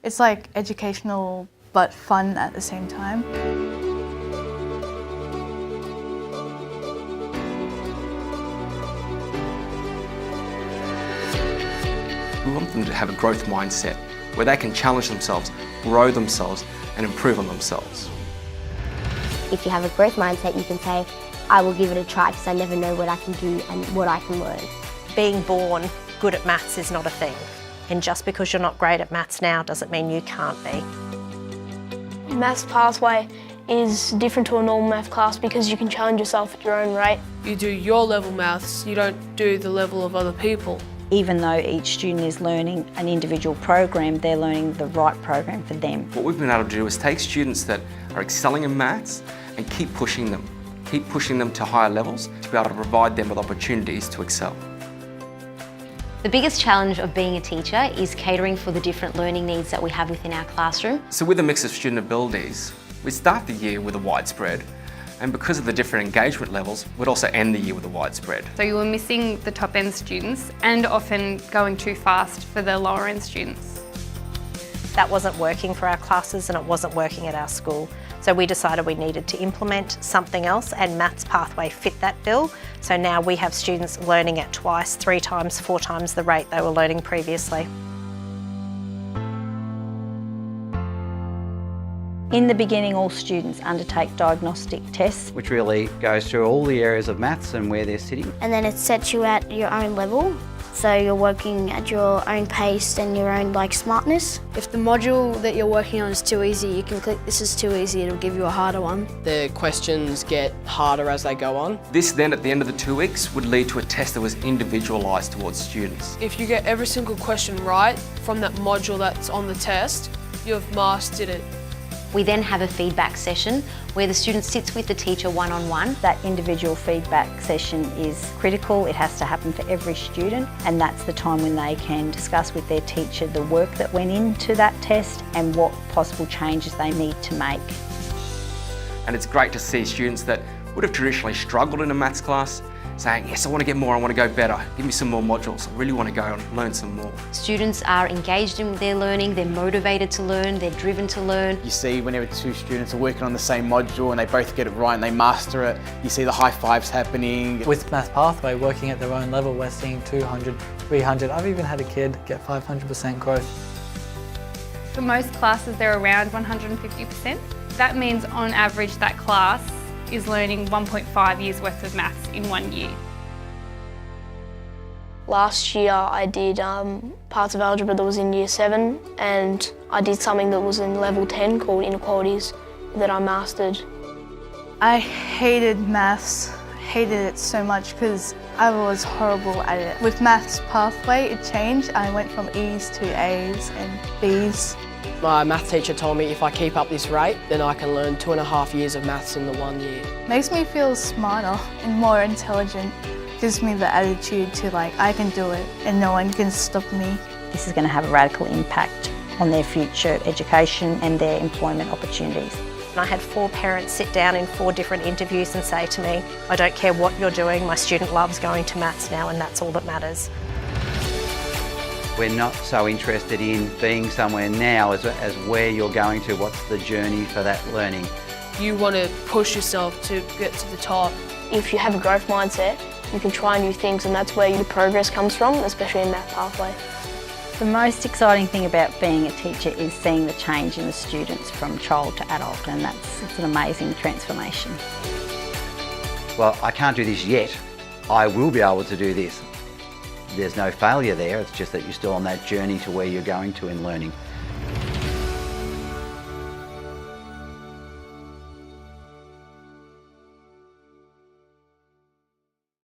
It's like educational but fun at the same time. We want them to have a growth mindset where they can challenge themselves, grow themselves and improve on themselves. If you have a growth mindset, you can say, I will give it a try because I never know what I can do and what I can learn. Being born good at maths is not a thing. And just because you're not great at maths now doesn't mean you can't be. Maths pathway is different to a normal math class because you can challenge yourself at your own rate. You do your level maths, you don't do the level of other people. Even though each student is learning an individual program, they're learning the right program for them. What we've been able to do is take students that are excelling in maths and keep pushing them to higher levels to be able to provide them with opportunities to excel. The biggest challenge of being a teacher is catering for the different learning needs that we have within our classroom. So with a mix of student abilities, we start the year with a widespread, and because of the different engagement levels, we'd also end the year with a widespread. So you were missing the top end students and often going too fast for the lower end students. That wasn't working for our classes and it wasn't working at our school. So we decided we needed to implement something else, and Maths Pathway fit that bill. So now we have students learning at twice, 3 times, 4 times the rate they were learning previously. In the beginning, all students undertake diagnostic tests. Which really goes through all the areas of maths and where they're sitting. And then it sets you at your own level. So you're working at your own pace and your own smartness. If the module that you're working on is too easy, you can click this is too easy, it'll give you a harder one. The questions get harder as they go on. This then, at the end of the 2 weeks, would lead to a test that was individualised towards students. If you get every single question right from that module that's on the test, you've mastered it. We then have a feedback session where the student sits with the teacher one-on-one. That individual feedback session is critical. It has to happen for every student, and that's the time when they can discuss with their teacher the work that went into that test and what possible changes they need to make. And it's great to see students that would have traditionally struggled in a maths class saying, yes, I want to get more, I want to go better, give me some more modules, I really want to go and learn some more. Students are engaged in their learning, they're motivated to learn, they're driven to learn. You see whenever 2 students are working on the same module and they both get it right and they master it, you see the high fives happening. With Maths Pathway, working at their own level, we're seeing 200, 300, I've even had a kid get 500% growth. For most classes, they're around 150%. That means on average that class is learning 1.5 years worth of maths in 1 year. Last year I did parts of algebra that was in year 7, and I did something that was in level 10 called inequalities that I mastered. I hated maths, hated it so much because I was horrible at it. With Maths Pathway it changed. I went from E's to A's and B's. My math teacher told me if I keep up this rate, then I can learn 2.5 years of maths in the 1 year. Makes me feel smarter and more intelligent. Gives me the attitude to I can do it and no one can stop me. This is going to have a radical impact on their future education and their employment opportunities. I had 4 parents sit down in 4 different interviews and say to me, I don't care what you're doing, my student loves going to maths now and that's all that matters. We're not so interested in being somewhere now as where you're going to, what's the journey for that learning. You want to push yourself to get to the top. If you have a growth mindset, you can try new things, and that's where your progress comes from, especially in Maths Pathway. The most exciting thing about being a teacher is seeing the change in the students from child to adult, and it's an amazing transformation. Well, I can't do this yet. I will be able to do this. There's no failure there, it's just that you're still on that journey to where you're going to in learning.